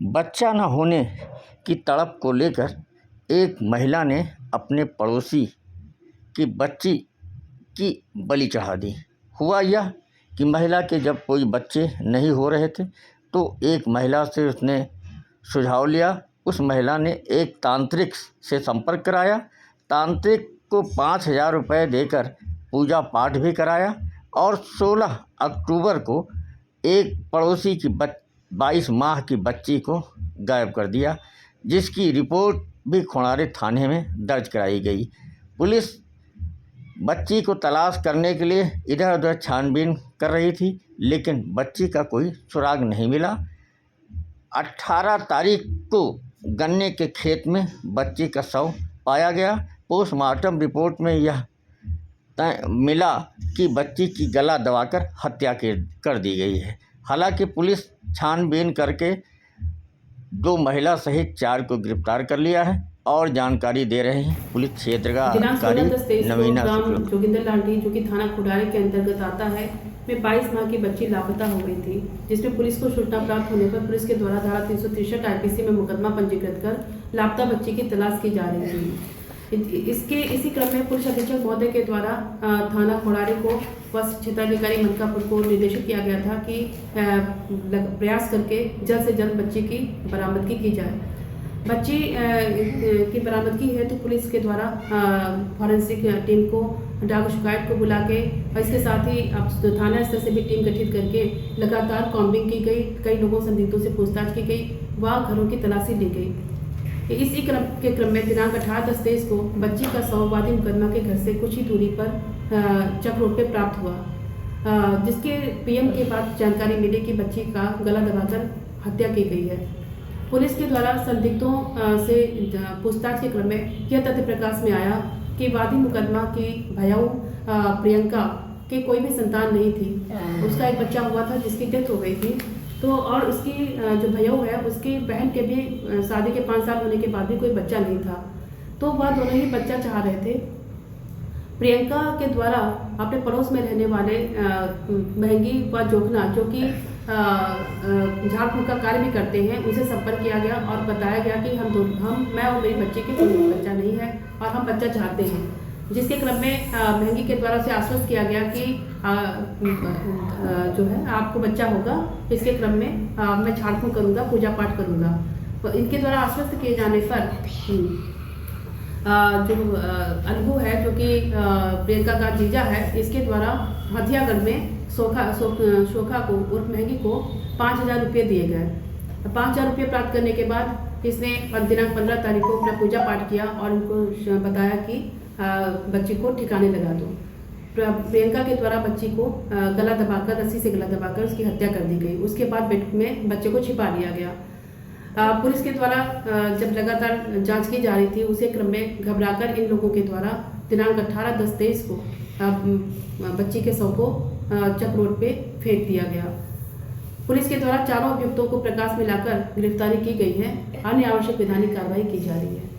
बच्चा न होने की तड़प को लेकर एक महिला ने अपने पड़ोसी की बच्ची की बलि चढ़ा दी। हुआ यह कि महिला के जब कोई बच्चे नहीं हो रहे थे तो एक महिला से उसने सुझाव लिया। उस महिला ने एक तांत्रिक से संपर्क कराया। तांत्रिक को 5,000 रुपये देकर पूजा पाठ भी कराया और 16 अक्टूबर को एक पड़ोसी की 22 माह की बच्ची को गायब कर दिया, जिसकी रिपोर्ट भी खोड़ारे थाने में दर्ज कराई गई। पुलिस बच्ची को तलाश करने के लिए इधर उधर छानबीन कर रही थी, लेकिन बच्ची का कोई सुराग नहीं मिला। 18 तारीख को गन्ने के खेत में बच्ची का शव पाया गया। पोस्टमार्टम रिपोर्ट में यह मिला कि बच्ची की गला दबाकर हत्या कर दी गई है। हालांकि पुलिस छानबीन करके 2 महिला सहित 4 को गिरफ्तार कर लिया है और जानकारी दे रहे हैं पुलिस क्षेत्र का अधिकारी नवीना जोगिंदर लांडी, जो कि थाना खोड़ारे के अंतर्गत आता है, में 22 माह की बच्ची लापता हो गई थी, जिसमें पुलिस को सूचना प्राप्त होने पर पुलिस के द्वारा धारा 363 आईपीसी में मुकदमा पंजीकृत कर लापता बच्ची की तलाश की जा रही थी। इसी क्रम में पुलिस अधीक्षक महोदय के द्वारा थाना खोड़ारे को व क्षेत्राधिकारी मनकापुर को निर्देशित किया गया था कि प्रयास करके जल्द से जल्द बच्ची की बरामदगी की जाए। बच्ची की बरामदगी है तो पुलिस के द्वारा फॉरेंसिक टीम को, डाक शिकायत को बुला के और इसके साथ ही अब थाना स्तर से भी टीम गठित करके लगातार कॉम्बिंग की गई। कई लोगों संदिग्धों से पूछताछ की गई व घरों की तलाशी ली गई। इसी क्रम में दिनांक 18/10/23 को बच्ची का शव वादी मुकदमा के घर से कुछ ही दूरी पर चक रोड पे प्राप्त हुआ, जिसके पीएम के बाद जानकारी मिली कि बच्ची का गला दबाकर हत्या की गई है। पुलिस के द्वारा संदिग्धों से पूछताछ के क्रम में यह तथ्य प्रकाश में आया कि वादी मुकदमा की भयाऊ प्रियंका के कोई भी संतान नहीं थी। उसका एक बच्चा हुआ था जिसकी डेथ हो गई थी, तो और उसकी जो भयाऊ है उसकी बहन के भी शादी के 5 साल होने के बाद भी कोई बच्चा नहीं था, तो वह दोनों ही बच्चा चाह रहे थे। प्रियंका के द्वारा अपने पड़ोस में रहने वाले महंगी व जोखना, जो कि झाड़ फूँक का कार्य भी करते हैं, उनसे संपर्क किया गया और बताया गया कि मैं और मेरी बच्ची की कोई बच्चा नहीं है और हम बच्चा चाहते हैं। जिसके क्रम में महंगी के द्वारा से आश्वस्त किया गया कि जो है आपको बच्चा होगा। इसके क्रम में मैं झाड़ फूँक करूँगा, पूजा पाठ करूँगा। तो इनके द्वारा आश्वस्त किए जाने पर जो अनुभव है, जो कि प्रियंका का जीजा है, इसके द्वारा हथियागढ़ में शोखा को उर्फ महंगी को 5,000 रुपये दिए गए। 5,000 रुपये प्राप्त करने के बाद इसने दिनांक 15 तारीख को अपना पूजा पाठ किया और उनको बताया कि बच्ची को ठिकाने लगा दो। प्रियंका के द्वारा बच्ची को गला दबाकर, रस्सी से गला दबाकर उसकी हत्या कर दी गई। उसके बाद बेड में बच्चे को छिपा लिया गया। पुलिस के द्वारा जब लगातार जांच की जा रही थी, उसी क्रम में घबराकर इन लोगों के द्वारा दिनांक 18/10/23 को बच्ची के शव को चक रोड पे फेंक दिया गया। पुलिस के द्वारा चारों अभियुक्तों को प्रकाश में लाकर गिरफ्तारी की गई है। अन्य आवश्यक वैधानिक कार्रवाई की जा रही है।